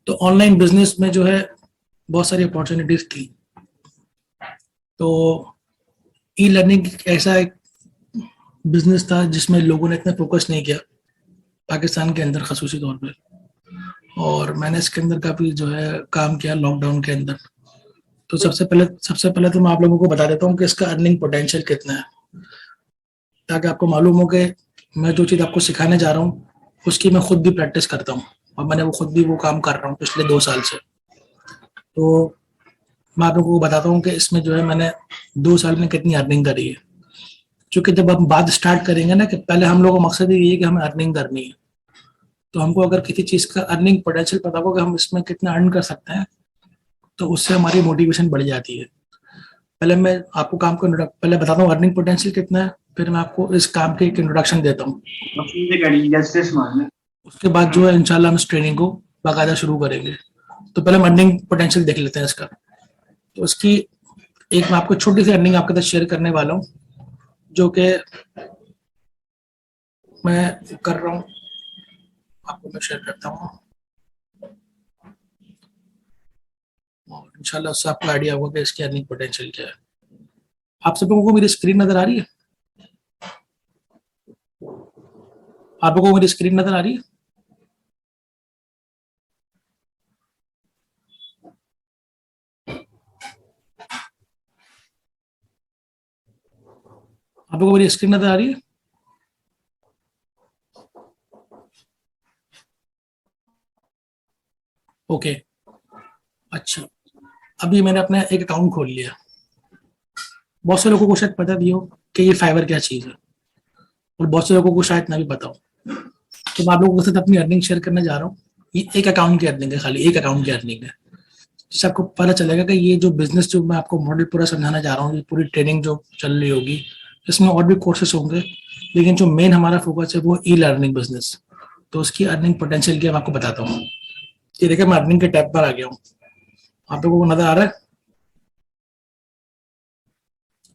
तो online business में जो है बहुत सारी अपॉर्चुनिटीज थी। तो ई लर्निंग ऐसा एक बिजनेस था जिसमें लोगों ने इतना फोकस नहीं किया पाकिस्तान के अंदर खसूसी तौर पे। और मैंने इसके अंदर काफी जो है काम किया लॉकडाउन के अंदर। तो सबसे पहले तो मैं आप लोगों को बता देता हूँ कि इसका अर्निंग पोटेंशियल कितना है, ताकि आपको मालूम हो कि मैं जो चीज़ आपको सिखाने जा रहा हूँ उसकी मैं खुद भी प्रैक्टिस करता हूँ, और मैंने वो खुद भी वो काम कर रहा हूँ पिछले 2 साल से। तो मैं आप लोगों को बताता हूँ कि इसमें जो है मैंने 2 साल में कितनी अर्निंग करी है। क्योंकि जब हम बात स्टार्ट करेंगे ना कि पहले हम लोगों का मकसद ये है कि हमें अर्निंग करनी है, तो हमको अगर किसी चीज़ का अर्निंग पोटेंशियल पता हो कि हम इसमें कितना अर्न कर सकते हैं, तो उससे हमारी मोटिवेशन बढ़ जाती है। पहले मैं आपको काम को पहले बताता हूँ अर्निंग पोटेंशियल कितना है, फिर मैं आपको इस काम के एक इंट्रोडक्शन देता हूँ। उसके बाद जो है इंशाल्लाह हम इस ट्रेनिंग को बाकायदा शुरू करेंगे। तो पहले हम अर्निंग पोटेंशियल देख लेते हैं इसका। तो उसकी एक मैं आपको छोटी सी अर्निंग आपके साथ शेयर करने वाला हूँ, जो कि मैं कर रहा हूँ, आपको मैं शेयर करता हूँ और इंशाल्लाह उससे आपको आइडिया होगा कि इसकी अर्निंग पोटेंशियल क्या है। आप सब लोगों को मेरी स्क्रीन नजर आ रही है? आप लोगों को मेरी स्क्रीन नजर आ रही है? आप लोगों को मेरी स्क्रीन नजर आ रही है? ओके, अच्छा। अभी मैंने अपना एक अकाउंट खोल लिया। बहुत से लोगों को शायद पता भी हो कि ये फाइवर क्या चीज़ है, और बहुत से लोगों को शायद ना भी पता हो। तो मैं आप लोगों के साथ अपनी अर्निंग शेयर करने जा रहा हूँ। ये एक अकाउंट की अर्निंग है, खाली एक अकाउंट की अर्निंग है, जिससे आपको पता चलेगा कि ये जो बिजनेस जो मैं आपको मॉडल पूरा समझाना जा रहा हूँ, ये पूरी ट्रेनिंग जो चल रही होगी, इसमें और भी कोर्सेस होंगे, लेकिन जो मेन हमारा फोकस है वो ई लर्निंग बिजनेस। तो उसकी अर्निंग पोटेंशियल की मैं आपको बताता हूँ। ये देखिए मैं अर्निंग के टैब पर आ गया हूँ। आप लोगों को नजर आ रहा है?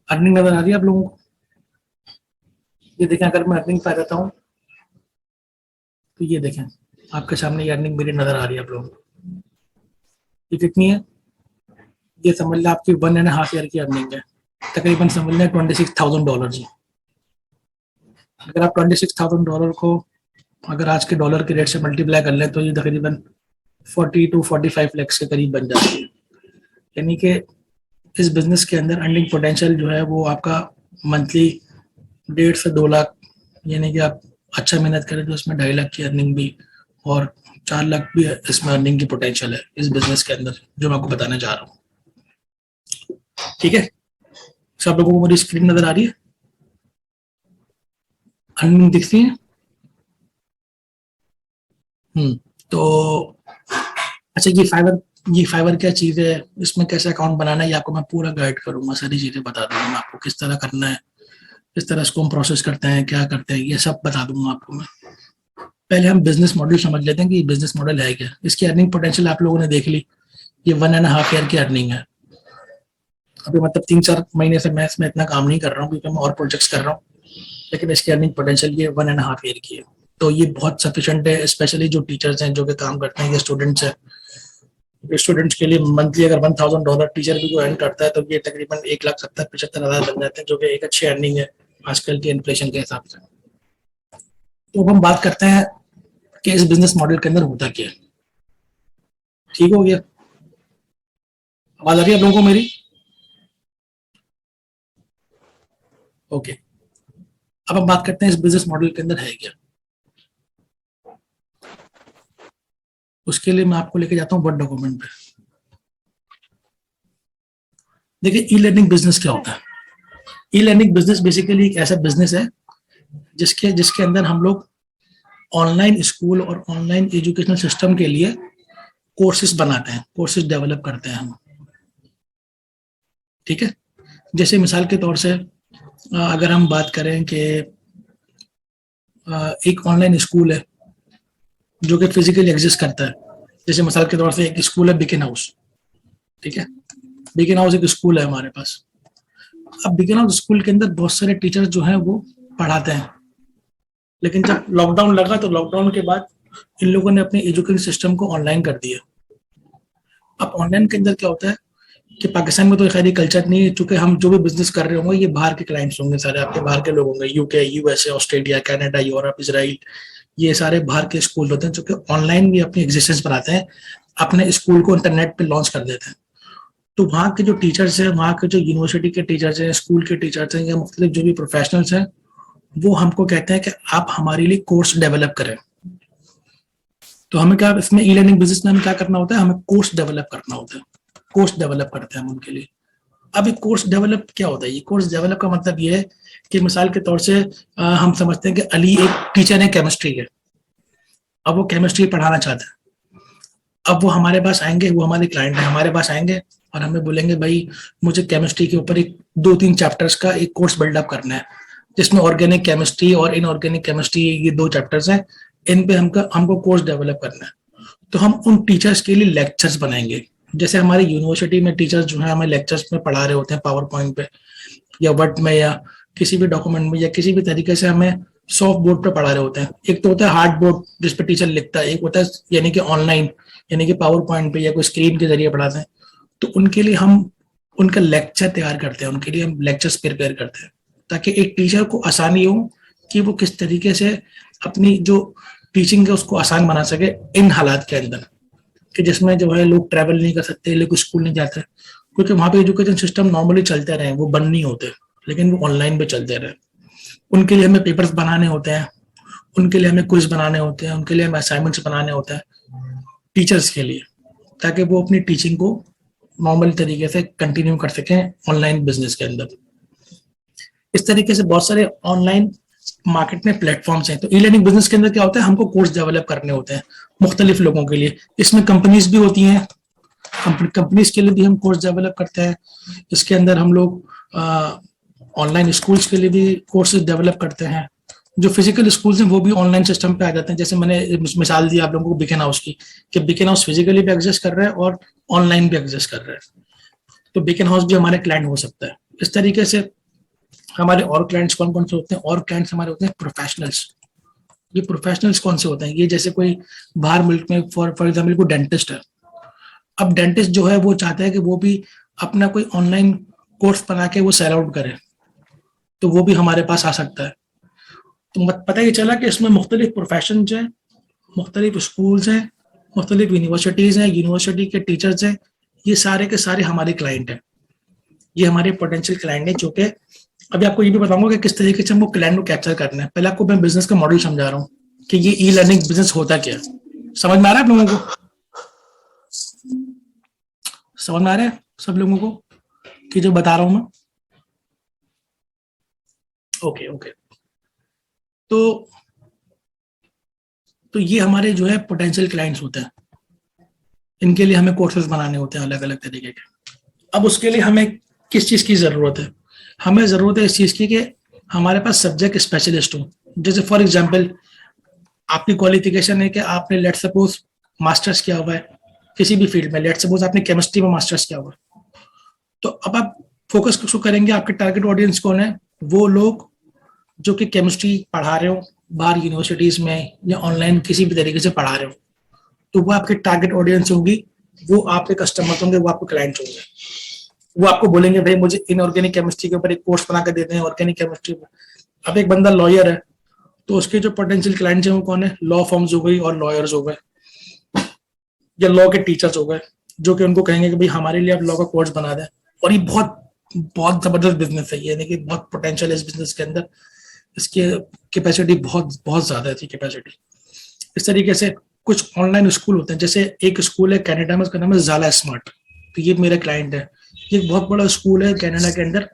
अर्निंग नजर आ रही है आप लोगों को? ये देखें, अगर मैं अर्निंग पे आ जाता हूँ तो ये देखें आपके सामने ये अर्निंग मेरी नजर आ रही है आप लोगों को। ये कितनी है? ये समझ लें आपकी 1.5 ईयर की अर्निंग है, तकरीबन समझ लें $26,000 जी। अगर आप $26,000 को अगर आज के डॉलर के रेट से मल्टीप्लाई कर लें तो ये तकरीबन 40 to 45 लाख के करीब बन जाती है। यानी कि इस बिजनेस के अंदर अर्निंग पोटेंशियल जो है वो आपका मंथली 1.5 से 2 लाख, यानी कि आप अच्छा मेहनत करें तो इसमें 2.5 लाख की अर्निंग भी और 4 लाख भी इसमें अर्निंग की पोटेंशियल है इस बिजनेस के अंदर, जो मैं आपको बताने जा रहा हूँ। ठीक है, सब लोगों को मेरी स्क्रीन नजर आ रही है? अर्निंग दिखती है? तो अच्छा, ये फाइवर क्या चीज़ है, इसमें कैसे अकाउंट बनाना है, ये आपको मैं पूरा गाइड करूंगा, सारी चीज़ें बता दूंगा मैं आपको, किस तरह करना है, किस तरह इसको हम प्रोसेस करते हैं, क्या करते हैं, ये सब बता दूंगा आपको मैं। पहले हम बिजनेस मॉडल समझ लेते हैं कि बिजनेस मॉडल है क्या। इसकी अर्निंग पोटेंशियल आप लोगों ने देख ली, ये 1.5 ईयर की अर्निंग है। अभी मतलब 3-4 महीने से मैं इसमें इतना काम नहीं कर रहा हूँ क्योंकि मैं और प्रोजेक्ट्स कर रहा हूँ, लेकिन इसकी अर्निंग पोटेंशियल ये 1.5 ईयर की है। तो ये बहुत सफिशिएंट है, स्पेशली जो टीचर्स हैं जो कि काम करते हैं या स्टूडेंट्स हैं। स्टूडेंट्स के लिए मंथली अगर $1,000 टीचर भी को अर्न करता है तो ये तकरीबन 1,70,75,000 बन जाते हैं, जो कि एक अच्छी अर्निंग है आजकल के इन्फ्लेशन के हिसाब से। तो अब हम बात करते हैं कि इस बिजनेस मॉडल के अंदर होता क्या है। ठीक हो गया? आवाज आ रही है आप लोगों को मेरी? ओके, अब हम बात करते हैं इस बिजनेस मॉडल के अंदर है क्या। उसके लिए मैं आपको लेके जाता हूँ वर्ड डॉक्यूमेंट पे। देखिए ई लर्निंग बिजनेस क्या होता है। ई लर्निंग बिजनेस बेसिकली एक ऐसा बिजनेस है जिसके जिसके अंदर हम लोग ऑनलाइन स्कूल और ऑनलाइन एजुकेशनल सिस्टम के लिए कोर्सेज बनाते हैं, कोर्सेज डेवलप करते हैं हम। ठीक है, जैसे मिसाल के तौर से अगर हम बात करें कि एक ऑनलाइन स्कूल है जो कि फिजिकली एग्जिस्ट करता है। जैसे मिसाल के तौर से एक स्कूल है बिकिन हाउस। ठीक है, बिकिन हाउस एक स्कूल है हमारे पास। अब बिगिन हाउस स्कूल के अंदर बहुत सारे टीचर्स जो हैं वो पढ़ाते हैं, लेकिन जब लॉकडाउन लगा तो लॉकडाउन के बाद इन लोगों ने अपने एजुकेशन सिस्टम को ऑनलाइन कर दिया। अब ऑनलाइन के अंदर क्या होता है कि पाकिस्तान में तो खैर कल्चर नहीं है, चूंकि हम जो भी बिजनेस कर रहे होंगे ये बाहर के क्लाइंट्स होंगे, सारे आपके बाहर के लोग होंगे, UK, USA, Australia, Canada, Europe, Israel, ये सारे बाहर के स्कूल होते हैं जो कि ऑनलाइन भी अपनी एग्जिस्टेंस बनाते हैं, अपने स्कूल को इंटरनेट पे लॉन्च कर देते हैं। तो वहाँ के जो टीचर्स हैं, वहाँ के जो यूनिवर्सिटी के टीचर्स हैं, स्कूल के टीचर्स हैं, या मुख्तलिफ जो भी प्रोफेशनल्स हैं, वो हमको कहते हैं कि आप हमारे लिए कोर्स डेवलप करें। तो हमें क्या, इसमें ई लर्निंग बिजनेस में हमें क्या करना होता है, हमें कोर्स डेवलप करना होता है, कोर्स डेवलप करते हैं हम उनके लिए। अब ये कोर्स डेवलप क्या होता है, ये कोर्स डेवलप का मतलब ये है कि मिसाल के तौर से हम समझते हैं कि अली एक टीचर है केमिस्ट्री के, अब वो केमिस्ट्री पढ़ाना चाहते हैं। अब वो हमारे पास आएंगे, वो हमारे क्लाइंट है, हमारे पास आएंगे और हमें बोलेंगे भाई मुझे केमिस्ट्री के ऊपर एक 2-3 चैप्टर्स का एक कोर्स बिल्डअप करना है, जिसमें ऑर्गेनिक केमिस्ट्री और इनऑर्गेनिक केमिस्ट्री, ये 2 चैप्टर्स हैं, इन पे हमको कोर्स डेवलप करना है। तो हम उन टीचर्स के लिए लेक्चर्स बनाएंगे। जैसे हमारे यूनिवर्सिटी में टीचर्स जो है हमें लेक्चर्स में पढ़ा रहे होते हैं पावर पॉइंट पे या वर्ड में या किसी भी डॉक्यूमेंट में या किसी भी तरीके से हमें सॉफ्ट बोर्ड पे पढ़ा रहे होते हैं। एक तो होता है हार्ड बोर्ड जिस पे टीचर लिखता है, एक होता है यानी कि ऑनलाइन, यानी कि पावर पॉइंट पे या कोई स्क्रीन के जरिए पढ़ाते हैं। तो उनके लिए हम उनका लेक्चर तैयार करते हैं, उनके लिए हम लेक्चर्स प्रिपेयर करते हैं, ताकि एक टीचर को आसानी हो कि वो किस तरीके से अपनी जो टीचिंग है उसको आसान बना सके इन हालात के अंदर, कि जिसमें जो है लोग ट्रैवल नहीं कर सकते, लोग स्कूल नहीं जाते, क्योंकि वहाँ पे एजुकेशन सिस्टम नॉर्मली चलते रहे, वो बंद नहीं होते, लेकिन वो ऑनलाइन पे चलते रहे। उनके लिए हमें पेपर्स बनाने होते हैं, उनके लिए हमें क्विज बनाने होते हैं, उनके लिए हमें असाइनमेंट्स बनाने होते हैं टीचर्स के लिए, ताकि वो अपनी टीचिंग को नॉर्मल तरीके से कंटिन्यू कर सकें ऑनलाइन बिजनेस के अंदर। इस तरीके से बहुत सारे ऑनलाइन मार्केट में प्लेटफॉर्म्स हैं। तो ई लर्निंग बिजनेस के अंदर क्या होता है, हमको कोर्स डेवलप करने होते हैं मुख्तलिफ लोगों के लिए। इसमें कंपनीज भी होती हैं, कंपनीज के लिए भी हम कोर्स डेवलप करते हैं। इसके अंदर हम लोग ऑनलाइन स्कूल्स के लिए भी कोर्सेज डेवलप करते हैं। जो फिजिकल स्कूल्स हैं वो भी ऑनलाइन सिस्टम पे आ जाते हैं। जैसे मैंने मिसाल दी आप लोगों को बिकेन हाउस की, कि बिकेन हाउस फिजिकली भी एग्जिस्ट कर रहा है और ऑनलाइन भी एग्जिस्ट कर रहा है। तो बिकेन हाउस भी हमारे क्लाइंट हो सकता है। इस तरीके से हमारे और क्लाइंट्स कौन कौन से होते हैं, और क्लाइंट्स हमारे होते हैं प्रोफेशनल्स। ये प्रोफेशनल्स कौन से होते हैं, ये जैसे कोई बाहर मुल्क में फॉर एग्जाम्पल कोई डेंटिस्ट है। अब डेंटिस्ट जो है वो चाहता है कि वो भी अपना कोई ऑनलाइन कोर्स बना के वो सेल आउट करे, तो वो भी हमारे पास आ सकता है। तो पता ही चला कि इसमें मुख्तलिफ प्रोफेशन हैं, मुख्तलिफ स्कूल्स हैं, मुख्तलिफ यूनिवर्सिटीज़ हैं, यूनिवर्सिटी के टीचर्स हैं, ये सारे के सारे हमारे क्लाइंट हैं। ये हमारे पोटेंशियल क्लाइंट हैं, जो कि अभी आपको ये भी बताऊंगा कि किस तरीके से हमको क्लाइंट को कैप्चर करना है। पहले आपको मैं बिजनेस का मॉडल समझा रहा हूँ कि ये ई लर्निंग बिजनेस होता क्या है। समझ में आ रहा है आप लोगों को? समझ में आ रहा है सब लोगों को कि जो बता रहा हूं मैं? Okay okay. तो ये हमारे जो है पोटेंशियल क्लाइंट्स होते हैं। इनके लिए हमें कोर्सेज बनाने होते हैं अलग अलग तरीके के। अब उसके लिए हमें किस चीज़ की ज़रूरत है? हमें ज़रूरत है इस चीज़ की कि हमारे पास सब्जेक्ट स्पेशलिस्ट हो। जैसे फॉर एग्जांपल आपकी क्वालिफिकेशन है कि आपने लेट सपोज मास्टर्स किया हुआ है किसी भी फील्ड में, लेट सपोज आपने केमिस्ट्री में मास्टर्स किया हुआ है, तो अब आप फोकस किसको करेंगे? आपके टारगेट ऑडियंस कौन है? वो लोग जो कि केमिस्ट्री पढ़ा रहे हो बाहर यूनिवर्सिटीज़ में या ऑनलाइन किसी भी तरीके से पढ़ा रहे हो, तो वो आपके टारगेट ऑडियंस होंगी, वो आपके कस्टमर होंगे, वो आपके क्लाइंट्स होंगे। वो आपको बोलेंगे भाई मुझे इनऑर्गेनिक केमिस्ट्री के ऊपर एक कोर्स बना कर देते हैं, ऑर्गेनिक केमिस्ट्री में। अब एक बंदा लॉयर है, तो उसके जो पोटेंशियल क्लाइंट्स हैं वो कौन है? लॉ फर्म्स हो गई और लॉयर्स हो गए या लॉ के टीचर्स हो गए, जो कि उनको कहेंगे कि भाई हमारे लिए आप लॉ का कोर्स बना दें। और ये बहुत बहुत जबरदस्त बिजनेस है, यानी कि बहुत पोटेंशियल है इस बिजनेस के अंदर। इसकी कैपेसिटी बहुत बहुत ज्यादा है कैपेसिटी। इस तरीके से कुछ ऑनलाइन स्कूल होते हैं, जैसे एक स्कूल है कनाडा में, उसका नाम है ज़ाला स्मार्ट। तो ये मेरा क्लाइंट है। ये एक बहुत बड़ा स्कूल है कनाडा के अंदर,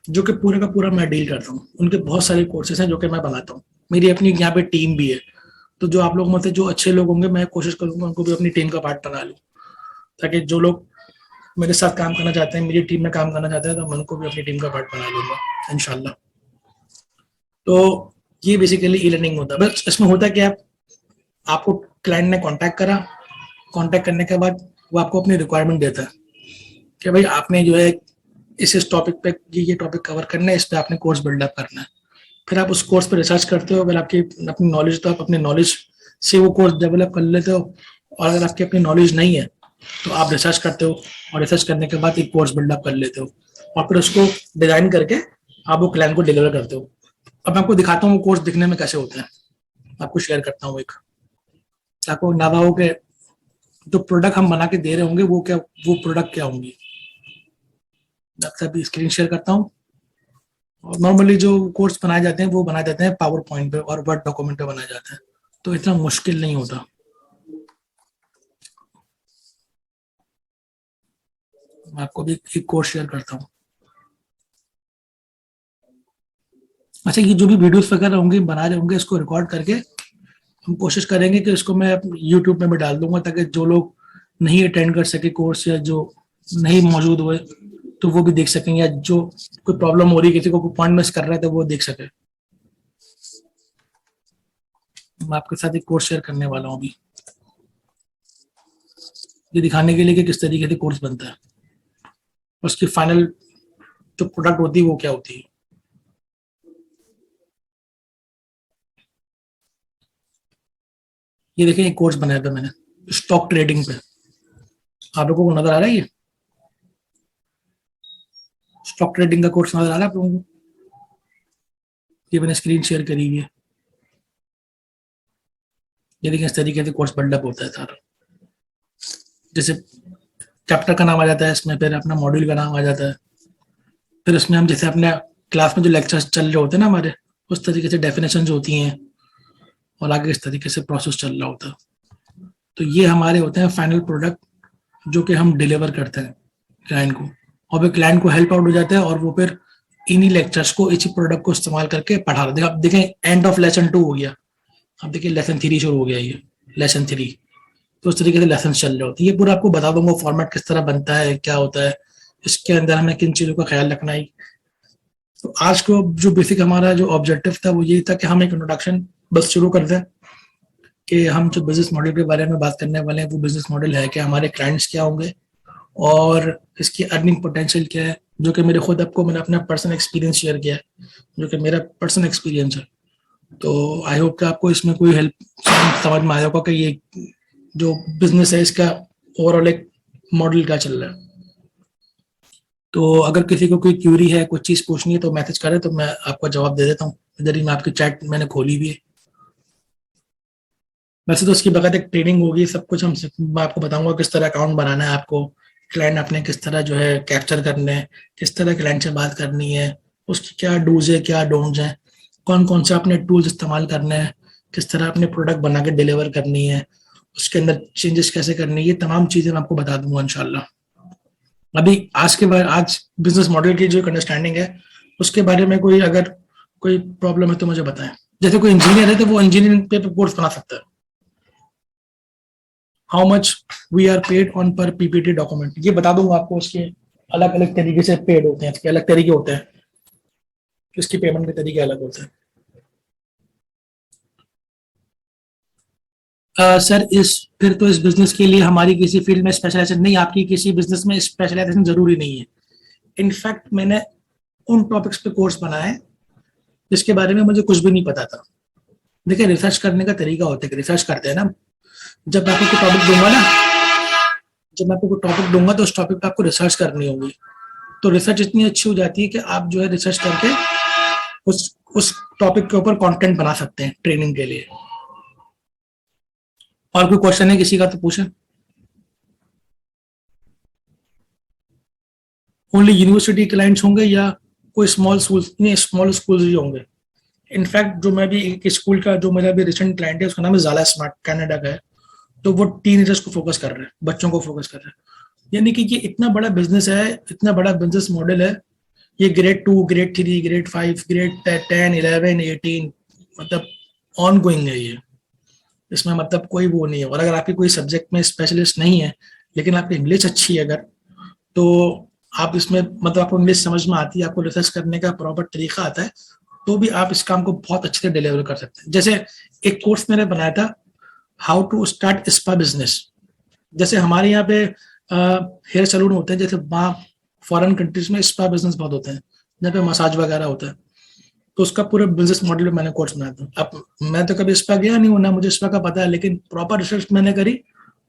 जो कि पूरे का पूरा मैं डील करता हूँ। उनके बहुत सारे कोर्सेज हैं जो कि मैं बनाता हूँ। मेरी अपनी यहाँ पे टीम भी है, तो जो आप लोग में से जो अच्छे लोग होंगे मैं कोशिश करूंगा उनको भी अपनी टीम का पार्ट बना लूँ, ताकि जो लोग मेरे साथ काम करना चाहते हैं, मेरी टीम में काम करना चाहते हैं, तो मैं उनको भी अपनी टीम का पार्ट बना लूंगा इंशाल्लाह। तो ये बेसिकली ई लर्निंग होता है। बस इसमें होता है कि आपको क्लाइंट ने कांटेक्ट करा, कांटेक्ट करने के बाद वो आपको अपनी रिक्वायरमेंट देता है कि भाई आपने जो है इस टॉपिक पे ये टॉपिक कवर करना है, इस पे आपने कोर्स बिल्डअप करना है। फिर आप उस कोर्स पे रिसर्च करते हो। अगर आपकी अपनी नॉलेज तो आप अपने नॉलेज से वो कोर्स डेवलप कर लेते हो, और अगर आपकी अपनी नॉलेज नहीं है तो आप रिसर्च करते हो और रिसर्च करने के बाद एक कोर्स बिल्डअप कर लेते हो और फिर उसको डिजाइन करके आप वो क्लाइंट को डिलीवर करते हो। अब मैं आपको दिखाता हूँ वो कोर्स दिखने में कैसे होता है, आपको शेयर करता हूँ एक, आपको अंदाजा हो कि जो प्रोडक्ट हम बना के दे रहे होंगे वो प्रोडक्ट क्या होंगे। मैं आपसे अभी स्क्रीन शेयर करता हूँ। और नॉर्मली जो कोर्स बनाए जाते हैं वो बनाए जाते हैं पावर पॉइंट पे और वर्ड डॉक्यूमेंट पे बनाए जाते हैं, तो इतना मुश्किल नहीं होता। मैं आपको भी एक कोर्स शेयर करता हूँ। अच्छा, ये जो भी वीडियोस वगैरह होंगे बना रहे होंगे इसको रिकॉर्ड करके हम कोशिश करेंगे कि इसको मैं यूट्यूब में भी डाल दूंगा, ताकि जो लोग नहीं अटेंड कर सके कोर्स या जो नहीं मौजूद हुए तो वो भी देख सकें, या जो कोई प्रॉब्लम हो रही है, किसी को कोई पॉइंट मिस कर रहा है तो वो देख सके। मैं आपके साथ एक कोर्स शेयर करने वाला हूँ अभी, ये दिखाने के लिए कि किस तरीके से कोर्स बनता है, उसकी फाइनल जो प्रोडक्ट होती है वो क्या होती है। ये देखें, एक कोर्स बनाया था मैंने स्टॉक ट्रेडिंग पे, आप लोगों को नजर आ रहा है? ये स्टॉक ट्रेडिंग का कोर्स नजर आ रहा है आप लोगों को? ये मैंने स्क्रीन शेयर करी हुई है। ये देखिए इस तरीके से कोर्स बिल्डअप होता है सारा। जैसे चैप्टर का नाम आ जाता है इसमें, फिर अपना मॉड्यूल का नाम आ जाता है, फिर उसमें हम जैसे अपने क्लास में जो लेक्चर्स चल रहे होते हैं ना हमारे, उस तरीके से डेफिनेशन होती हैं और आगे इस तरीके से प्रोसेस चल रहा होता है। तो ये हमारे होते हैं फाइनल प्रोडक्ट जो कि हम डिलीवर करते हैं क्लाइंट को, और फिर क्लाइंट को हेल्प आउट हो जाता है और वो फिर इन्हीं लेक्चर्स को, इसी प्रोडक्ट को इस्तेमाल करके पढ़ा रहे। आप देखें एंड ऑफ लेसन 2 हो गया, अब देखिए लेसन 3 शुरू हो गया, ये लेसन 3। तो उस तरीके से लेसन चल रहे होते हैं। ये पूरा आपको बता दूंगा फॉर्मेट किस तरह बनता है, क्या होता है, इसके अंदर हमें किन चीज़ों का ख्याल रखना है। तो आज को जो बेसिक हमारा जो ऑब्जेक्टिव था वो ये था कि हम एक इंट्रोडक्शन बस शुरू कर दें कि हम जो बिजनेस मॉडल के बारे में बात करने वाले हैं वो बिजनेस मॉडल है कि हमारे क्लाइंट्स क्या होंगे और इसकी अर्निंग पोटेंशियल क्या है, जो कि मेरे खुद आपको मैंने अपना पर्सनल एक्सपीरियंस शेयर किया है, जो कि मेरा पर्सनल एक्सपीरियंस है। तो आई होप कि आपको इसमें कोई हेल्प समझ में आया होगा कि ये जो बिजनेस है इसका ओवरऑल एक मॉडल क्या चल रहा है। तो अगर किसी को कोई क्यूरी है, कुछ चीज़ पूछनी है तो मैसेज करें, तो मैं आपको जवाब दे देता हूँ। इधर ही मैं आपकी चैट मैंने खोली भी है। वैसे तो उसकी बगैर एक ट्रेनिंग होगी, सब कुछ मैं आपको बताऊंगा किस तरह अकाउंट बनाना है आपको, क्लाइंट अपने किस तरह जो है कैप्चर करने हैं, किस तरह क्लाइंट से बात करनी है, उसकी क्या डूज है क्या डोंट्स है, कौन कौन से अपने टूल्स इस्तेमाल करने हैं, किस तरह अपने प्रोडक्ट बना के डिलीवर करनी है, उसके अंदर चेंजेस कैसे करनी है, ये तमाम चीज़ें मैं आपको बता दूंगा इंशाल्लाह। अभी आज के बाद आज बिजनेस मॉडल की जो एक अंडरस्टैंडिंग है उसके बारे में कोई अगर कोई प्रॉब्लम है तो मुझे बताएं। जैसे कोई इंजीनियर है तो वो इंजीनियरिंग पे कोर्स बना सकता है। How much we are paid on पर पीपीटी डॉक्यूमेंट, ये बता दूंगा आपको। उसके अलग अलग तरीके से पेड होते हैं, इसके अलग तरीके होते हैं, इसकी पेमेंट के तरीके अलग होते हैं। सर इस फिर तो इस बिजनेस के लिए हमारी किसी फील्ड में स्पेशलाइजेशन नहीं, आपकी किसी बिजनेस में स्पेशलाइजेशन जरूरी नहीं है। इनफैक्ट मैंने उन टॉपिक्स पे कोर्स बनाया है जिसके बारे में मुझे कुछ भी नहीं पता था। देखिए रिसर्च करने का तरीका होता है कि रिसर्च करते हैं ना, जब मैं आपको कोई टॉपिक दूंगा ना, जब मैं आपको कोई टॉपिक दूंगा तो उस टॉपिक पे आपको रिसर्च करनी होगी। तो रिसर्च इतनी अच्छी हो जाती है कि आप जो है रिसर्च करके उस टॉपिक के ऊपर कंटेंट बना सकते हैं ट्रेनिंग के लिए। और कोई क्वेश्चन है किसी का तो पूछें। ओनली यूनिवर्सिटी क्लाइंट्स होंगे या कोई स्मॉल स्कूल? नहीं, स्मॉल स्कूल भी होंगे। इनफैक्ट जो मैं भी एक स्कूल का जो मेरा भी रिसेंट क्लाइंट है उसका नाम है ज़ाला स्मार्ट, कनाडा का है। तो वो टीनेजर्स को फोकस कर रहे हैं, बच्चों को फोकस कर रहे हैं। यानी कि ये इतना बड़ा बिजनेस है, इतना बड़ा बिजनेस मॉडल है। ये ग्रेड 2, ग्रेड 3, ग्रेड 5, ग्रेड 10, 11, 18 मतलब ऑन गोइंग है ये। इसमें मतलब कोई वो नहीं है। और अगर आपकी कोई सब्जेक्ट में स्पेशलिस्ट नहीं है लेकिन आपकी इंग्लिश अच्छी है अगर, तो आप इसमें मतलब आपको इंग्लिश समझ में आती है, आपको रिसर्च करने का प्रॉपर तरीका आता है, तो भी आप इस काम को बहुत अच्छे से डिलीवर कर सकते हैं। जैसे एक कोर्स मैंने बनाया था how to start spa business. जैसे हमारे यहाँ पे हेयर सैलून होते हैं, जैसे वहाँ फॉरेन कंट्रीज में स्पा बिजनेस बहुत होते हैं जहाँ पे मसाज वगैरह होता है। तो उसका पूरा बिजनेस मॉडल मैंने कोर्स बनाया था। अब मैं तो कभी स्पा गया नहीं हूँ, ना मुझे स्पा का पता है, लेकिन प्रॉपर रिसर्च मैंने करी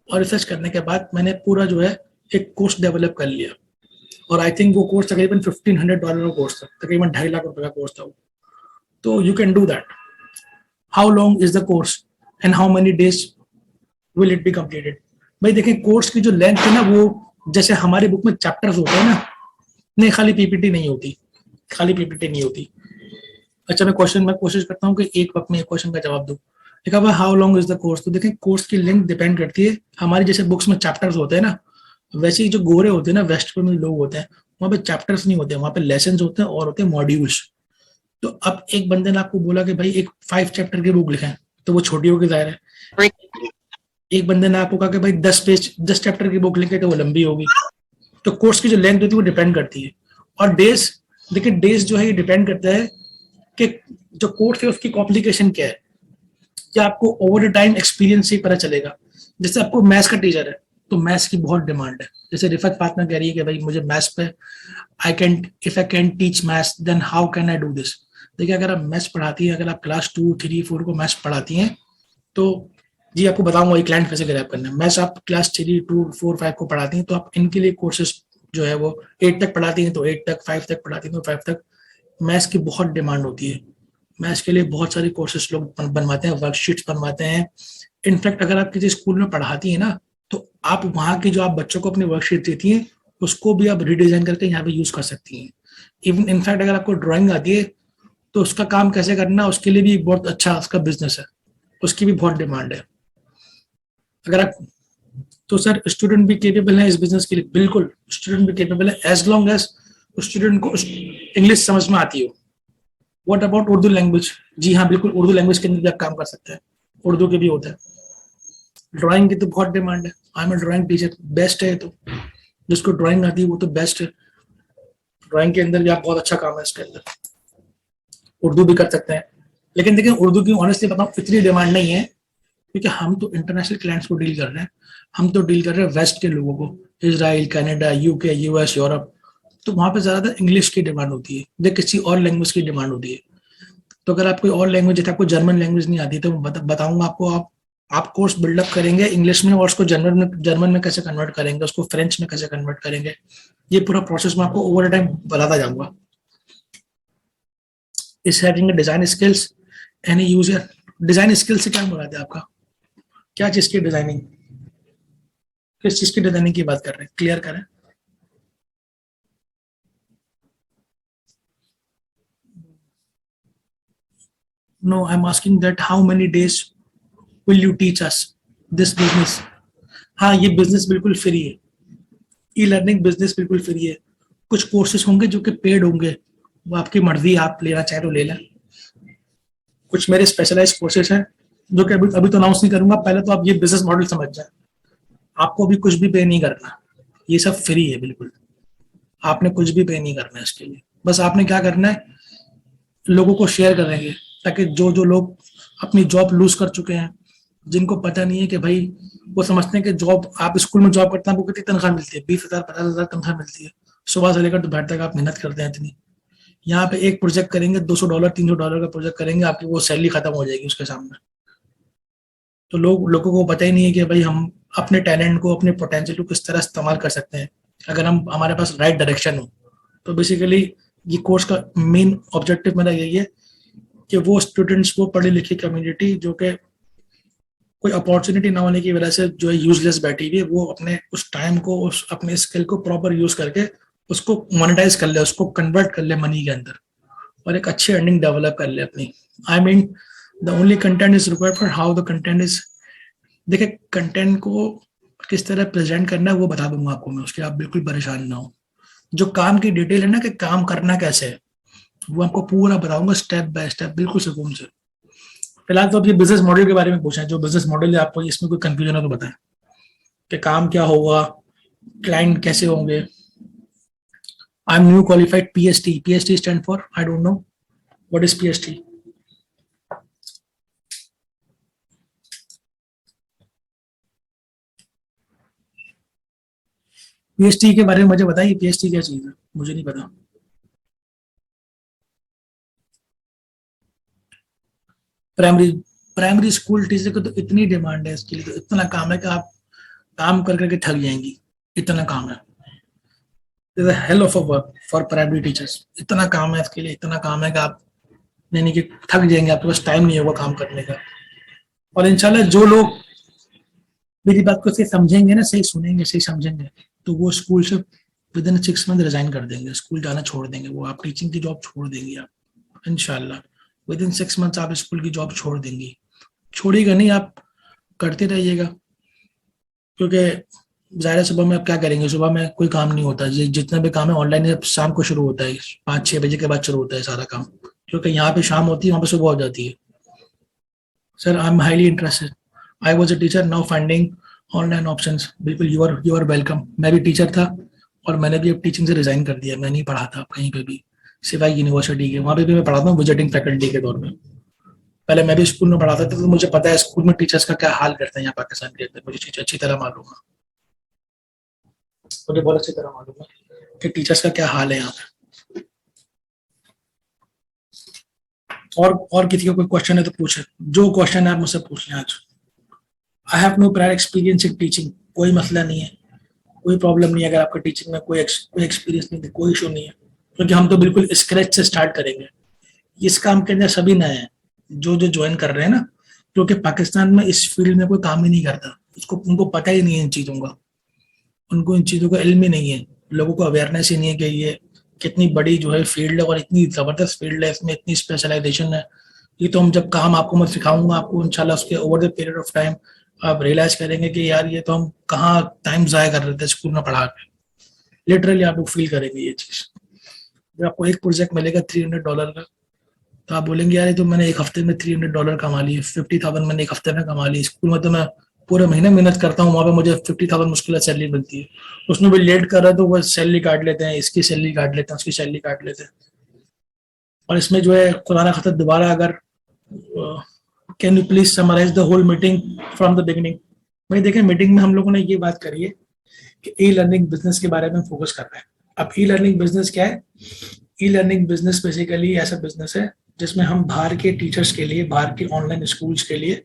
और रिसर्च करने के बाद मैंने पूरा जो है एक कोर्स डेवलप कर लिया, और आई थिंक वो कोर्स तकरीबन $1,500 का कोर्स था, तकरीबन 2.5 लाख रुपए का कोर्स था वो। तो you can do that. How long is the course and how many days will it be completed? भाई देखें, कोर्स की जो लेंथ है ना, वो जैसे हमारी बुक में चैप्टर्स होते हैं ना, नहीं खाली पीपीटी नहीं होती, खाली पीपीटी नहीं होती। अच्छा, मैं कोशिश करता हूँ कि एक वक्त में एक क्वेश्चन का जवाब दूं। देखा भाई, how long is the course? तो देखें, कोर्स की लेंथ डिपेंड करती है, हमारी जैसे बुक्स में चैप्टर्स होते हैं ना, वैसे ही जो गोरे होते हैं ना, वेस्ट में लोग होते हैं, वहाँ पे चैप्टर्स नहीं होते, वहाँ पे लेसन होते हैं और होते हैं मॉड्यूल्स। तो अब एक बंदे ने आपको बोला कि भाई एक 5 चैप्टर की बुक लिखें, तो वो छोटी होगी जाहिर है। एक बंदे ने आपको कहा कि भाई 10 चैप्टर की बुक लिखे, तो वो लंबी होगी। तो कोर्स की जो लेंथ होती है वो डिपेंड करती है। और डेज, देखिए डेज जो है ये डिपेंड करता है कि जो कोर्स है उसकी कॉम्प्लिकेशन क्या है, या आपको ओवर द टाइम एक्सपीरियंस से पता चलेगा। जैसे आपको मैथ्स का टीचर है, तो मैथ्स की बहुत डिमांड है। जैसे रिफत फातिमा कह रही है कि भाई मुझे मैथ्स पे, I can teach maths, then how can I do this? देखिए, अगर आप मैथ्स पढ़ाती हैं, अगर आप क्लास 2, 3, 4 को मैथ्स पढ़ाती हैं, तो जी आपको बताऊंगा ये क्लाइंट कैसे ग्रैब करना है। मैथ्स आप क्लास 3, 2, 4, 5 को पढ़ाती हैं, तो आप इनके लिए कोर्सेज जो है वो 8 तक पढ़ाती हैं, तो 8 तक, 5 तक पढ़ाती हैं तो 5 तक। मैथ्स की बहुत डिमांड होती है, मैथ्स के लिए बहुत सारी कोर्सेज लोग बनवाते हैं, वर्कशीट्स बनवाते हैं। इनफैक्ट अगर आप किसी स्कूल में पढ़ाती हैं ना, तो आप वहाँ की जो आप बच्चों को अपनी वर्कशीट देती हैं, उसको भी आप रिडिजाइन करके यहाँ पे यूज कर सकती हैं। इवन इनफैक्ट अगर आपको ड्राइंग आती है, तो उसका काम कैसे करना, उसके लिए भी बहुत अच्छा उसका बिजनेस है, उसकी भी बहुत डिमांड है। अगर आप, तो सर स्टूडेंट भी केपेबल है इस बिजनेस के लिए? बिल्कुल, स्टूडेंट भी केपेबल है, एज लॉन्ग एज स्टूडेंट को इंग्लिश समझ में आती हो। What about Urdu language? जी हाँ, बिल्कुल, उर्दू लैंग्वेज के अंदर भी आप काम कर सकते हैं, उर्दू के भी होता है। ड्राइंग की तो बहुत डिमांड है, I am drawing teacher, best है। तो जिसको ड्राइंग आती है वो तो बेस्ट है, ड्राइंग के अंदर भी आप बहुत अच्छा काम है इसके अंदर। उर्दू भी कर सकते हैं, लेकिन देखिए उर्दू की ऑनेस्टली बताऊँ इतनी डिमांड नहीं है, क्योंकि हम तो इंटरनेशनल क्लाइंट्स को डील कर रहे हैं, हम तो डील कर रहे हैं वेस्ट के लोगों को, Israel, Canada, UK, US, Europe. तो वहां पे ज्यादातर इंग्लिश की डिमांड होती है, या किसी और लैंग्वेज की डिमांड होती है। तो अगर आप कोई और लैंग्वेज, जैसे आपको जर्मन लैंग्वेज नहीं आती, तो बताऊंगा आपको। आप कोर्स बिल्डअप करेंगे इंग्लिश में, और उसको जर्मन में कैसे कन्वर्ट करेंगे, उसको फ्रेंच में कैसे कन्वर्ट करेंगे, ये पूरा प्रोसेस मैं आपको ओवर टाइम बताता जाऊंगा। इस having design skills, any user, design skill से क्या मुराद है आपका? क्या चीज की डिजाइनिंग, किस चीज की डिजाइनिंग की बात कर रहे हैं, क्लियर करें। No, I am asking that how many days will you teach us this business? हाँ, ये बिजनेस बिल्कुल फ्री है, ई लर्निंग बिजनेस बिल्कुल फ्री है। कुछ कोर्सेज होंगे जो कि पेड होंगे, वो आपकी मर्जी, आप लेना चाहे तो ले लें। कुछ मेरे स्पेशलाइज कोर्सेज हैं, जो कि अभी अभी तो अनाउंस नहीं करूंगा, पहले तो आप ये बिजनेस मॉडल समझ जाए। आपको अभी कुछ भी पे नहीं करना, ये सब फ्री है बिल्कुल। आपने कुछ भी पे नहीं करना है इसके लिए, बस आपने क्या करना है, लोगों को शेयर करेंगे, ताकि जो जो लोग अपनी जॉब लूज कर चुके हैं, जिनको पता नहीं है कि भाई, वो समझते हैं कि जॉब, आप स्कूल में जॉब करते हैं, आपको कितनी तनख्वाह मिलती है? 20,000, 50,000 तनख्वाह मिलती है, सुबह से लेकर दोपहर तक आप मेहनत करते हैं इतनी। यहाँ पे एक प्रोजेक्ट करेंगे, $200, $300 का प्रोजेक्ट करेंगे, आपकी वो सैलरी खत्म हो जाएगी उसके सामने। तो लोगों को पता ही नहीं है कि भाई हम अपने टैलेंट को, अपने पोटेंशियल को किस तरह इस्तेमाल कर सकते हैं, अगर हम, हमारे पास राइट डायरेक्शन हो। तो बेसिकली ये कोर्स का मेन ऑब्जेक्टिव मेरा यही है कि वो स्टूडेंट्स, वो पढ़ी लिखी कम्युनिटी जो कि कोई अपॉर्चुनिटी ना होने की वजह से जो है यूजलेस बैठी हुई है, वो अपने उस टाइम को, उस अपने स्किल को प्रॉपर यूज करके उसको मोनेटाइज कर ले, उसको कन्वर्ट कर ले मनी के अंदर, और एक अच्छी अर्निंग डेवलप कर ले अपनी। I mean, the only content is required for how the content is. देखिए, कंटेंट को किस तरह प्रेजेंट करना है वो बता दूंगा आपको मैं, उसके आप बिल्कुल परेशान ना हो। जो काम की डिटेल है ना, कि काम करना कैसे है, वो आपको पूरा बताऊंगा स्टेप बाय स्टेप, बिल्कुल सुकून से। फिलहाल तो आप ये बिजनेस मॉडल के बारे में पूछा है, जो बिजनेस मॉडल है, आपको इसमें कोई कंफ्यूजन है तो बताएं कि काम क्या होगा, क्लाइंट कैसे होंगे। I am new qualified PhD, PhD stand for, I don't know what is PhD। PhD के बारे में मुझे बताइए, PhD क्या चीज है, मुझे नहीं पता। प्राइमरी प्राइमरी स्कूल टीचर को तो इतनी डिमांड है, इसके लिए तो इतना काम है कि आप काम कर करके थक जाएंगी, इतना काम है। Hell of a work for primary teachers, इतना काम है इसके लिए, इतना काम है कि आप नहीं कि थक जाएंगे, आपके पास टाइम नहीं होगा काम करने का। और इंशाल्लाह जो लोग मेरी बात को सही समझेंगे ना, सही सुनेंगे, सही समझेंगे, तो वो स्कूल से विद इन 6 मंथ रिजाइन कर देंगे, स्कूल जाना छोड़ देंगे, वो आप टीचिंग की जॉब छोड़ देंगे आप इंशाल्लाह। विद इन 6 मंथ्स आप स्कूल की जॉब छोड़ देंगी। छोड़ेगा नहीं, आप करते रहिएगा, क्योंकि ज़ाहिर सुबह में आप क्या करेंगे, सुबह में कोई काम नहीं होता, जितना भी काम है ऑनलाइन शाम को शुरू होता है, 5-6 बजे के बाद शुरू होता है सारा काम, क्योंकि यहाँ पे शाम होती है, वहाँ पे सुबह हो जाती है। Sir I am highly interested, I was a teacher now finding online options. बिल्कुल, यू आर वेलकम। मैं भी टीचर था और मैंने भी अब टीचिंग से रिजाइन कर दिया, मैं नहीं पढ़ाता अब कहीं पे भी, सिवाय यूनिवर्सिटी के, वहाँ पे भी मैं पढ़ाता हूँ विजिटिंग फैकल्टी के तौर पे। पहले मैं भी स्कूल में पढ़ाता था, तो मुझे पता है स्कूल में टीचर्स का क्या हाल करते हैं यहाँ पाकिस्तान के अंदर, मुझे चीज़ अच्छी तरह मालूम है, मुझे बहुत अच्छी तरह मालूम है कि टीचर्स का क्या हाल है यहाँ पे। और किसी का कोई क्वेश्चन है तो पूछे, जो क्वेश्चन है आप मुझसे पूछ लें आज। I have no prior experience in teaching, कोई मसला नहीं है, कोई प्रॉब्लम नहीं है, अगर आपका टीचिंग में कोई एक्सपीरियंस नहीं है, कोई इशू नहीं है, क्योंकि हम तो बिल्कुल स्क्रैच से स्टार्ट करेंगे। इस काम के अंदर सभी नए हैं जो जो ज्वाइन कर रहे हैं ना, क्योंकि पाकिस्तान में इस फील्ड में कोई काम ही नहीं करता, उसको उनको पता ही नहीं है इन चीज़ों का, उनको इन चीज़ों का इल्म ही नहीं है, लोगों को अवेयरनेस ही नहीं है कि ये कितनी बड़ी जो है फील्ड है और इतनी ज़बरदस्त फील्ड है, इसमें इतनी स्पेशलाइजेशन है। ये तो हम जब काम आपको मैं सिखाऊंगा, आपको इंशाल्लाह उसके over the period of time आप रियलाइज करेंगे कि यार ये तो हम कहाँ टाइम ज़ाया कर रहे थे स्कूल में पढ़ा के। लिटरली आप लोग फील करेंगे ये चीज़। जब आपको एक प्रोजेक्ट मिलेगा $300 का, तो आप बोलेंगे यार ये तो मैंने एक हफ्ते में $300 कमा लिए, 50,000 मैंने एक हफ्ते में कमा ली। स्कूल में तो मैं पूरे महीने मेहनत करता हूँ, वहाँ पे मुझे 50,000 मुश्किल सैलरी मिलती है, उसमें भी लेट कर रहा है तो वो सैलरी काट लेते हैं, इसकी सैलरी काट लेते हैं, उसकी सैलरी काट लेते हैं। और इसमें जो है खुदा ना खास्ता दोबारा अगर, can you please summarize the whole meeting from the beginning. भाई देखिए, मीटिंग में हम लोगों ने ये बात करी है कि ई लर्निंग बिजनेस के बारे में फोकस कर रहे हैं। अब ई लर्निंग बिजनेस क्या है? ई लर्निंग बिजनेस बेसिकली ऐसा बिजनेस है जिसमें हम बाहर के टीचर्स के लिए, बाहर के ऑनलाइन स्कूल्स के लिए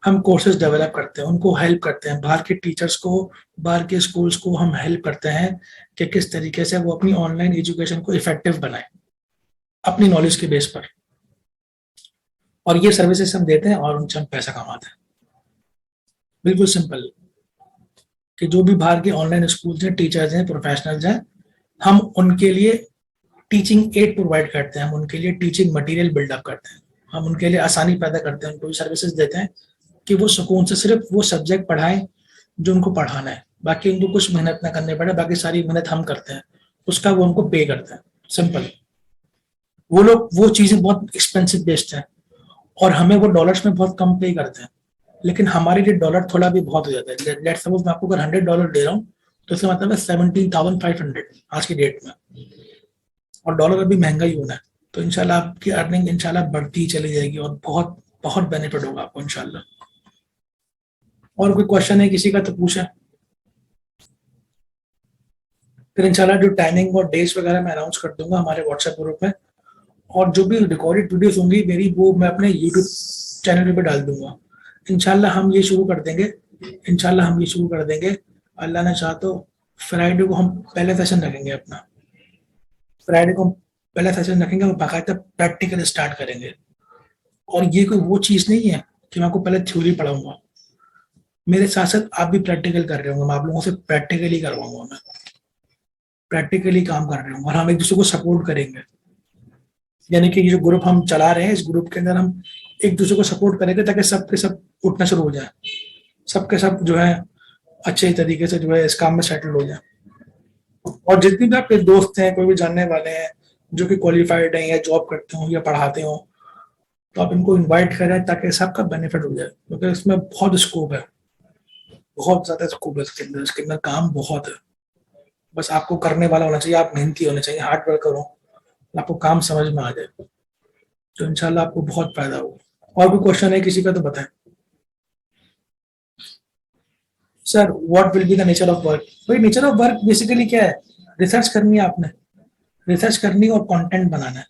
हम कोर्सेज डेवलप करते हैं, उनको हेल्प करते हैं, बाहर के टीचर्स को, बाहर के स्कूल्स को हम हेल्प करते हैं कि किस तरीके से वो अपनी ऑनलाइन एजुकेशन को इफेक्टिव बनाए अपनी नॉलेज के बेस पर। और ये सर्विसेज हम देते हैं और उनसे हम पैसा कमाते हैं। बिल्कुल सिंपल, कि जो भी बाहर के ऑनलाइन स्कूल्स हैं, टीचर्स हैं, प्रोफेशनल्स हैं, हम उनके लिए टीचिंग एड प्रोवाइड करते हैं, हम उनके लिए टीचिंग मटेरियल बिल्डअप करते हैं, हम उनके लिए आसानी पैदा करते हैं, उनको सर्विसेज देते हैं कि वो सुकून से सिर्फ वो सब्जेक्ट पढ़ाएं जो उनको पढ़ाना है, बाकी उनको कुछ मेहनत ना करनी पड़े, बाकी सारी मेहनत हम करते हैं, उसका वो उनको पे करते हैं। सिंपल। वो लोग वो चीजें बहुत एक्सपेंसिव बेचते हैं और हमें वो डॉलर्स में बहुत कम पे करते हैं, लेकिन हमारे लिए डॉलर थोड़ा भी बहुत हो जाता है। लेट्स सपोज मैं आपको अगर $100 दे रहा हूँ, तो इसका मतलब है 17,500 आज की डेट में, और डॉलर अभी महंगा ही होना है। तो इंशाल्लाह आपकी अर्निंग इंशाल्लाह बढ़ती ही चली जाएगी और बहुत बहुत बेनिफिट होगा आपको इंशाल्लाह। और कोई क्वेश्चन है किसी का तो पूछे, फिर इंशाल्लाह जो टाइमिंग और डेट्स वगैरह मैं अनाउंस कर दूंगा हमारे व्हाट्सएप ग्रुप में। और जो भी रिकॉर्डेड वीडियोस होंगी मेरी, वो मैं अपने यूट्यूब चैनल पे डाल दूंगा। इंशाल्लाह हम ये शुरू कर देंगे, इंशाल्लाह हम ये शुरू कर देंगे, अल्लाह ने चाहा तो फ्राइडे को हम पहले सेशन रखेंगे अपना, फ्राइडे को हम पहला सेशन रखेंगे और बाकायदा प्रैक्टिकल स्टार्ट करेंगे। और ये कोई वो चीज़ नहीं है कि मैं आपको पहले थ्योरी पढ़ाऊंगा, मेरे साथ साथ आप भी प्रैक्टिकल कर रहे होंगे, मैं आप लोगों से प्रैक्टिकली करवाऊंगा, मैं प्रैक्टिकली काम कर रहे हूँ और हम एक दूसरे को सपोर्ट करेंगे। यानी कि ये जो ग्रुप हम चला रहे हैं, इस ग्रुप के अंदर हम एक दूसरे को सपोर्ट करेंगे ताकि सब के सब उठना शुरू हो जाए, सब के सब जो है अच्छे तरीके से जो है इस काम में सेटल हो जाए। और जितने भी आपके दोस्त हैं, कोई भी जानने वाले हैं जो कि क्वालिफाइड हैं या जॉब करते हो या पढ़ाते हो, तो आप इनको इनवाइट करें ताकि सबका बेनिफिट हो जाए, क्योंकि इसमें बहुत स्कोप है, बहुत ज्यादा स्कोप है इसके अंदर काम बहुत है। बस आपको करने वाला होना चाहिए, आप मेहनती होने चाहिए, हार्ड वर्क करो, आपको काम समझ में आ जाए, तो इंशाल्लाह आपको बहुत फायदा होगा। और कोई क्वेश्चन है किसी का तो बताएं। Sir what will be the nature of work? भाई नेचर ऑफ वर्क बेसिकली क्या है? रिसर्च करनी है आपने, रिसर्च करनी है और कंटेंट बनाना है।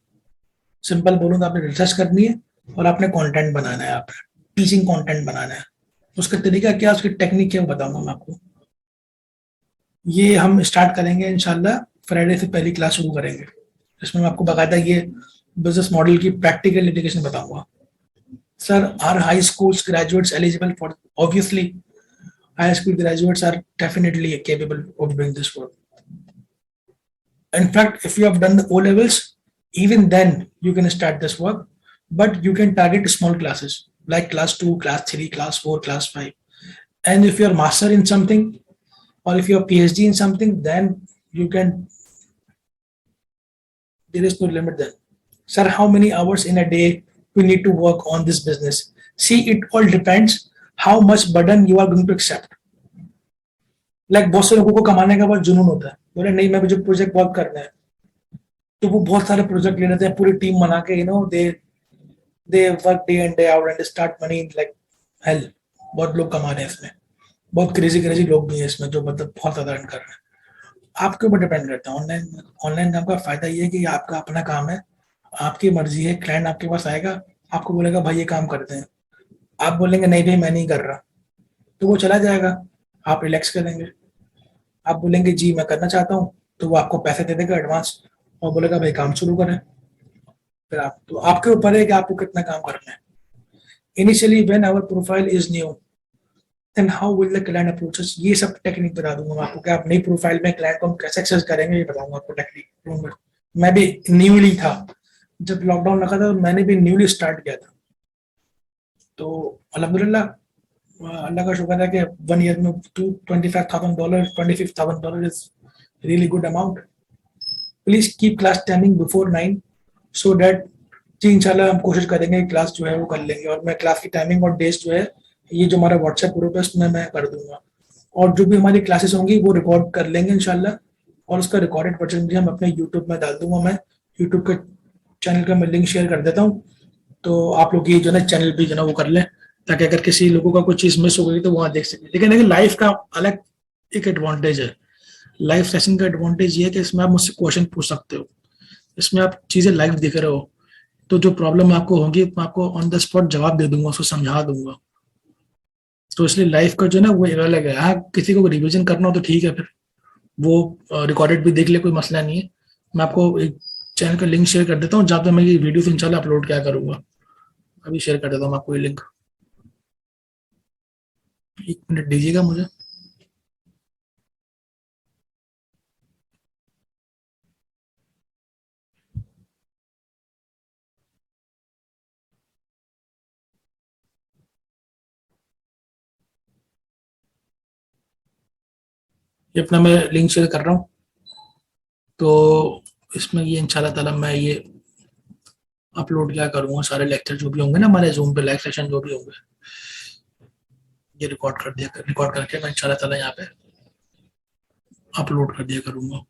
सिंपल बोलूँ तो आपने रिसर्च करनी है और आपने कंटेंट बनाना है, आपने टीचिंग कंटेंट बनाना है। उसका तरीका क्या, उसकी टेक्निक क्या बताऊंगा मैं आपको। ये हम स्टार्ट करेंगे इंशाल्लाह, फ्राइडे से पहली क्लास शुरू करेंगे, जिसमें मैं आपको बकायदा ये बिजनेस मॉडल की प्रैक्टिकल एप्लीकेशन बताऊंगा. Sir, are high schools graduates eligible for? Obviously, high school graduates are definitely capable of doing this work. In fact, if you have done the O levels, even then you can start this work, but you can target small classes like class 2, class 3, class 4, class 5. And if you're master in something, or if you're PhD in something, then you can, there is no limit then. Sir, how many hours in a day we need to work on this business? See, it all depends how much burden you are going to accept. बहुत से लोगों को कमाने का बहुत जुनून होता है, बोले नहीं मैं मुझे प्रोजेक्ट वर्क करना है, तो वो बहुत सारे प्रोजेक्ट ले लेते हैं, पूरी टीम बना के, they work day and day out and start money like hell. बहुत लोग कमा रहे हैं इसमें, बहुत क्रेजी क्रेजी लोग भी हैं इसमें जो मतलब बहुत ज्यादा अर्न कर रहे हैं. आपके ऊपर डिपेंड करता है. ऑनलाइन ऑनलाइन काम का फायदा ये है कि आपका अपना काम है, आपकी मर्जी है. क्लाइंट आपके पास आएगा, आपको बोलेगा भाई ये काम करते हैं, आप बोलेंगे नहीं भाई मैं नहीं कर रहा, तो वो चला जाएगा, आप रिलैक्स करेंगे. आप बोलेंगे जी मैं करना चाहता हूँ, तो वो आपको पैसे दे देगा एडवांस और बोलेगा भाई काम शुरू करें. फिर आप, तो आपके ऊपर है कि आपको कितना काम करना है. Initially when our profile is new, then how will the client approaches, ये सब टेक्निक बता दूंगा मैं आपको कि आप नई प्रोफाइल में क्लाइंट को हम कैसे एक्सेस करेंगे, ये बताऊंगा आपको टेक्निक. मैं भी न्यूली था, जब लॉकडाउन लगा था मैंने भी न्यूली स्टार्ट किया था. तो अल्हम्दुलिल्लाह अल्लाह का शुक्र है कि 1 ईयर में $25,000, $25,000 is really good amount. Please keep class timing before 9 so that जी इंशाल्लाह हम कोशिश करेंगे क्लास जो है वो कर लेंगे. और मैं क्लास की टाइमिंग और डेज जो है, ये जो हमारा व्हाट्सएप ग्रुप है उसमें मैं कर दूंगा. और जो भी हमारी क्लासेस होंगी वो रिकॉर्ड कर लेंगे इंशाल्लाह, और उसका रिकॉर्डेड वर्जन भी हम अपने यूट्यूब में डाल दूंगा. मैं यूट्यूब के चैनल का मैं लिंक शेयर कर देता हूँ, तो आप लोग ये जो है चैनल भी जो है वो कर लें, ताकि अगर किसी लोगों का कोई चीज़ मिस हो गई तो वहाँ देख सकें. लेकिन देखिए लाइफ का अलग एक एडवांटेज है. लाइव सेशन का एडवांटेज ये है कि इसमें आप मुझसे क्वेश्चन पूछ सकते हो, इसमें आप चीज़ें लाइव दिख रहे हो, तो जो प्रॉब्लम आपको होगी मैं आपको ऑन द स्पॉट जवाब दे दूंगा, उसको समझा दूंगा. तो इसलिए लाइफ का जो है ना वो अलग है. हाँ, किसी को रिवीजन करना हो तो ठीक है, फिर वो रिकॉर्डेड भी देख ले, कोई मसला नहीं है. मैं आपको एक चैनल का लिंक शेयर कर देता हूँ जहाँ पे मैं ये वीडियो इंशाल्लाह अपलोड क्या करूंगा. अभी शेयर कर देता हूँ आपको ये लिंक. 1 मिनट दीजिएगा मुझे. ये अपना मैं लिंक शेयर कर रहा हूँ. तो इसमें ये इंशाल्लाह ताला मैं ये अपलोड क्या करूँगा, सारे लेक्चर जो भी होंगे ना हमारे जूम पे लाइव सेशन जो भी होंगे, ये रिकॉर्ड करके मैं इंशाल्लाह ताला यहाँ पे अपलोड कर दिया करूँगा.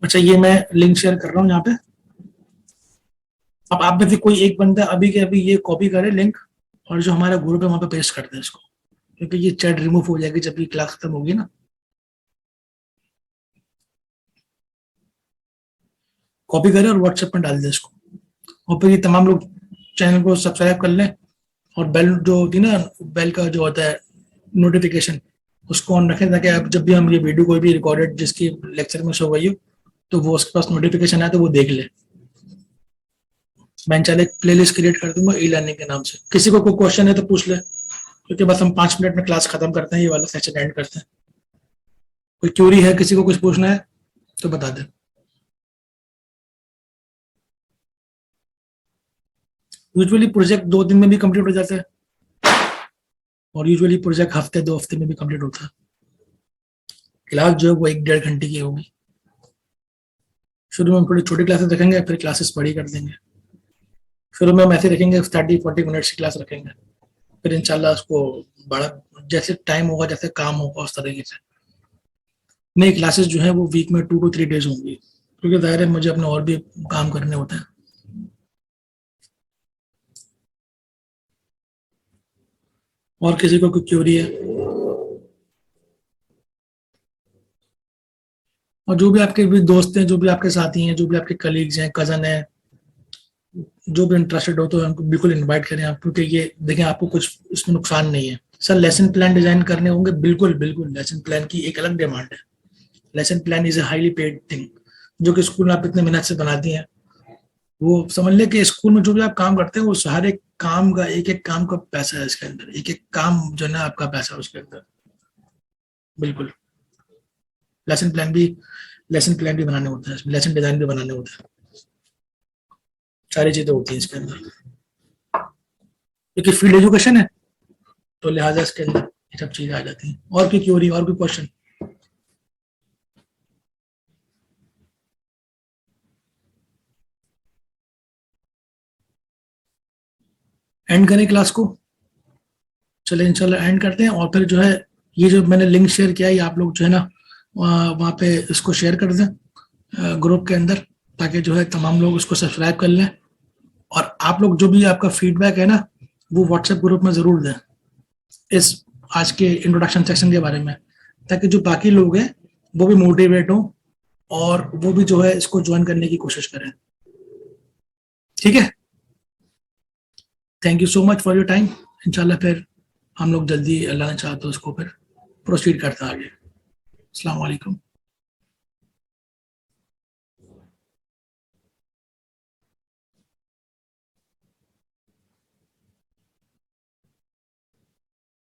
अच्छा, ये मैं लिंक शेयर कर रहा हूँ यहाँ पे. अब आप में से कोई एक बंदा अभी के अभी ये कॉपी करे लिंक, और जो हमारा ग्रुप है वहाँ पे पेस्ट कर दे इसको, क्योंकि ये चैट रिमूव हो जाएगी जब ये क्लास खत्म होगी ना. कॉपी करे और व्हाट्सएप में डाल दे इसको, और फिर ये तमाम लोग चैनल को सब्सक्राइब कर लें, और बेल जो होती है ना, बेल का जो होता है नोटिफिकेशन, उसको ऑन रखें, ताकि आप जब भी हम ये वीडियो कोई भी रिकॉर्डेड जिसकी लेक्चर में शो गई हो, तो वो उसके पास नोटिफिकेशन आए तो वो देख ले. मैं इंशाल्लाह एक प्लेलिस्ट क्रिएट कर दूंगा ई लर्निंग के नाम से. किसी को कोई क्वेश्चन है तो पूछ ले, क्योंकि बस हम 5 मिनट में क्लास खत्म करते हैं, ये वाला सेशन एंड करते हैं. कोई क्यूरी है, किसी को कुछ पूछना है तो बता दे. यूजुअली प्रोजेक्ट 2 दिन में भी कंप्लीट हो जाता है, और यूजुअली प्रोजेक्ट हफ्ते 2 हफ्ते में भी कंप्लीट होता है. क्लास जो है वो 1-1.5 घंटे की होगी. शुरू में हम थोड़ी छोटी क्लासेस रखेंगे, फिर क्लासेस बड़ी कर देंगे. शुरू में हम ऐसे रखेंगे 30-40 मिनट्स की क्लास रखेंगे, फिर इंशाल्लाह उसको बड़ा जैसे टाइम होगा, जैसे काम होगा उस तरीके से. नई क्लासेस जो है वो वीक में 2 to 3 डेज होंगी, क्योंकि जाहिर है मुझे अपने और भी काम करने होते हैं. और किसी को कोई क्यूरी है? और जो भी आपके भी दोस्त हैं, जो भी आपके साथी हैं, जो भी आपके कलीग्स हैं, कजन हैं, जो भी इंटरेस्टेड हो तो हमको बिल्कुल इनवाइट करें आप, क्योंकि ये देखें आपको कुछ इसमें नुकसान नहीं है सर। लेसन प्लान डिजाइन करने होंगे, बिल्कुल बिल्कुल लेसन प्लान की एक अलग डिमांड है। Lesson plan is a highly paid thing, जो कि स्कूल में आप इतने मेहनत से बनाती हैं। वो समझ लें कि स्कूल में जो भी आप काम करते हैं, वो हर एक काम का, एक एक काम का पैसा है इसके अंदर, एक एक काम जो है ना आपका पैसा है उसके अंदर। बिल्कुल। लेसन प्लान भी, लेसन प्लान भी बनाने होते हैं, लेसन डिजाइन भी बनाने होते हैं, सारी चीजें होती हैं इसके अंदर, क्योंकि फील्ड एजुकेशन है तो लिहाजा इसके अंदर ये सब चीजें आ जाती हैं। और कोई क्यूरी, और कोई क्वेश्चन? एंड करें क्लास को? चले इंशाल्लाह एंड करते हैं। और फिर जो है ये जो मैंने लिंक शेयर किया है, ये आप लोग जो है ना वहाँ पे इसको शेयर कर दें ग्रुप के अंदर, ताकि जो है तमाम लोग उसको सब्सक्राइब कर लें। और आप लोग जो भी आपका फीडबैक है ना, वो व्हाट्सएप ग्रुप में ज़रूर दें इस आज के इंट्रोडक्शन सेक्शन के बारे में, ताकि जो बाकी लोग हैं वो भी मोटिवेट हों और वो भी जो है इसको ज्वाइन करने की कोशिश करें। ठीक है, thank you so much for your time. इंशाल्लाह फिर हम लोग जल्दी, अल्लाह ने चाहा तो इसको फिर प्रोसीड करता आगे। अस्सलाम वालेकुम।